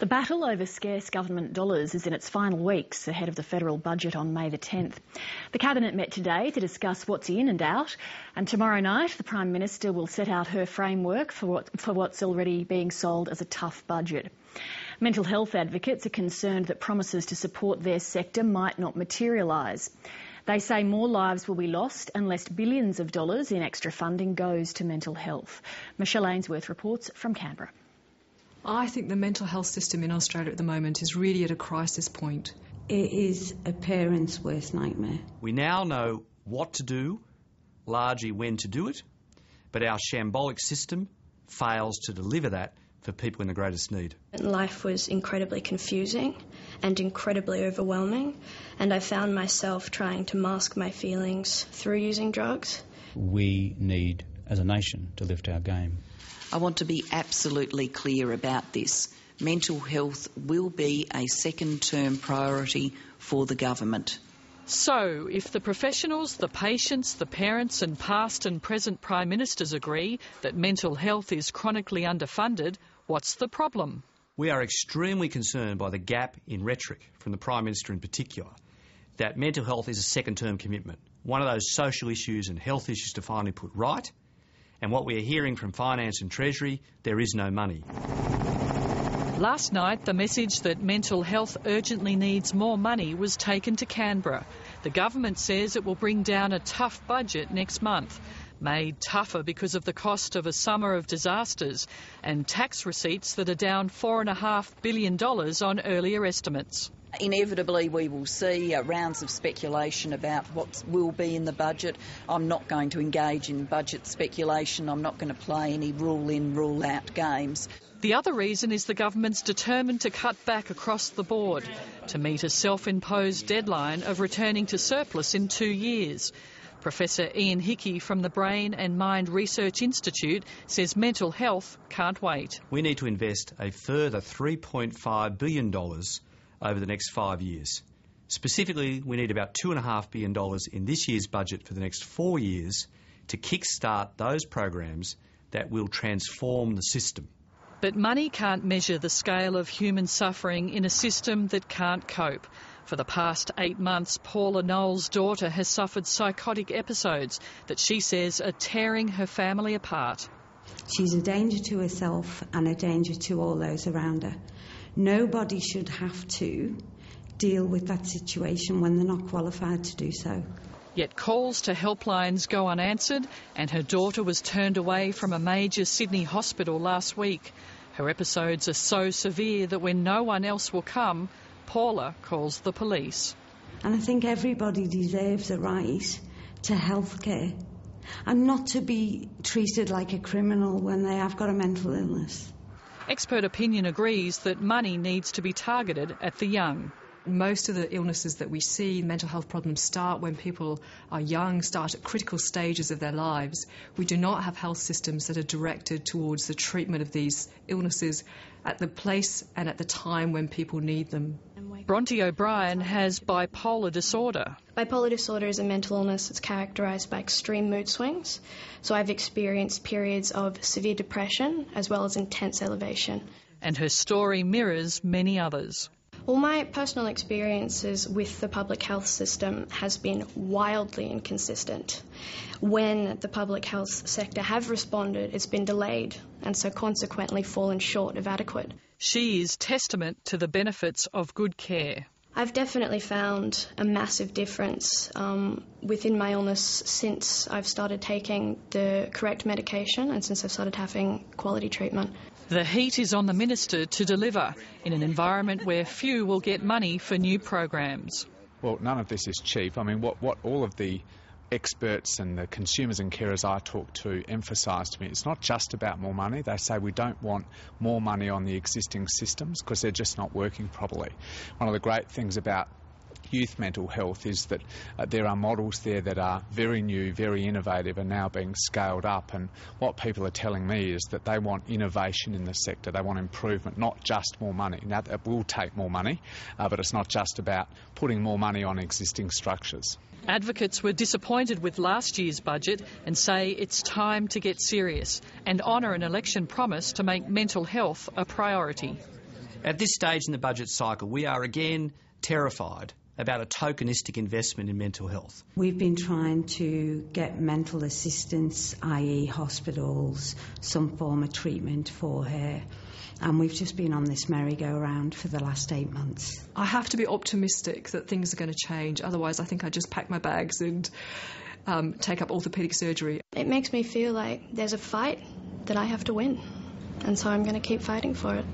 The battle over scarce government dollars is in its final weeks ahead of the federal budget on May the 10th. The Cabinet met today to discuss what's in and out, and tomorrow night the Prime Minister will set out her framework for what's already being sold as a tough budget. Mental health advocates are concerned that promises to support their sector might not materialise. They say more lives will be lost unless billions of dollars in extra funding goes to mental health. Michelle Ainsworth reports from Canberra. I think the mental health system in Australia at the moment is really at a crisis point. It is a parent's worst nightmare. We now know what to do, largely when to do it, but our shambolic system fails to deliver that for people in the greatest need. Life was incredibly confusing and incredibly overwhelming, and I found myself trying to mask my feelings through using drugs. We need, as a nation, to lift our game. I want to be absolutely clear about this. Mental health will be a second-term priority for the government. So, if the professionals, the patients, the parents and past and present Prime Ministers agree that mental health is chronically underfunded, what's the problem? We are extremely concerned by the gap in rhetoric from the Prime Minister in particular, that mental health is a second-term commitment, one of those social issues and health issues to finally put right. And what we are hearing from Finance and Treasury, there is no money. Last night, the message that mental health urgently needs more money was taken to Canberra. The government says it will bring down a tough budget next month, made tougher because of the cost of a summer of disasters and tax receipts that are down $4.5 billion on earlier estimates. Inevitably, we will see rounds of speculation about what will be in the budget. I'm not going to engage in budget speculation. I'm not going to play any rule-in, rule-out games. The other reason is the government's determined to cut back across the board to meet a self-imposed deadline of returning to surplus in 2 years. Professor Ian Hickey from the Brain and Mind Research Institute says mental health can't wait. We need to invest a further $3.5 billion over the next 5 years. Specifically, we need about $2.5 billion in this year's budget for the next 4 years to kickstart those programs that will transform the system. But money can't measure the scale of human suffering in a system that can't cope. For the past 8 months, Paula Noel's daughter has suffered psychotic episodes that she says are tearing her family apart. She's a danger to herself and a danger to all those around her. Nobody should have to deal with that situation when they're not qualified to do so. Yet calls to helplines go unanswered, and her daughter was turned away from a major Sydney hospital last week. Her episodes are so severe that when no one else will come, Paula calls the police. And I think everybody deserves a right to healthcare and not to be treated like a criminal when they have got a mental illness. Expert opinion agrees that money needs to be targeted at the young. Most of the illnesses that we see, mental health problems, start when people are young, start at critical stages of their lives. We do not have health systems that are directed towards the treatment of these illnesses at the place and at the time when people need them. Bronte O'Brien has bipolar disorder. Bipolar disorder is a mental illness that's characterised by extreme mood swings. So I've experienced periods of severe depression as well as intense elevation. And her story mirrors many others. Well, my personal experiences with the public health system has been wildly inconsistent. When the public health sector have responded, it's been delayed and so consequently fallen short of adequate. She is testament to the benefits of good care. I've definitely found a massive difference within my illness since I've started taking the correct medication and since I've started having quality treatment. The heat is on the Minister to deliver in an environment where few will get money for new programs. Well, none of this is cheap. I mean, what all of the experts and the consumers and carers I talk to emphasise to me, it's not just about more money. They say we don't want more money on the existing systems because they're just not working properly. One of the great things about youth mental health is that there are models there that are very new, very innovative and now being scaled up, and what people are telling me is that they want innovation in the sector, they want improvement, not just more money. Now that will take more money, but it's not just about putting more money on existing structures. Advocates were disappointed with last year's budget and say it's time to get serious and honour an election promise to make mental health a priority. At this stage in the budget cycle, we are again terrified about a tokenistic investment in mental health. We've been trying to get mental assistance, i.e. hospitals, some form of treatment for her, and we've just been on this merry-go-round for the last 8 months. I have to be optimistic that things are going to change, otherwise I think I just pack my bags and take up orthopaedic surgery. It makes me feel like there's a fight that I have to win, and so I'm going to keep fighting for it.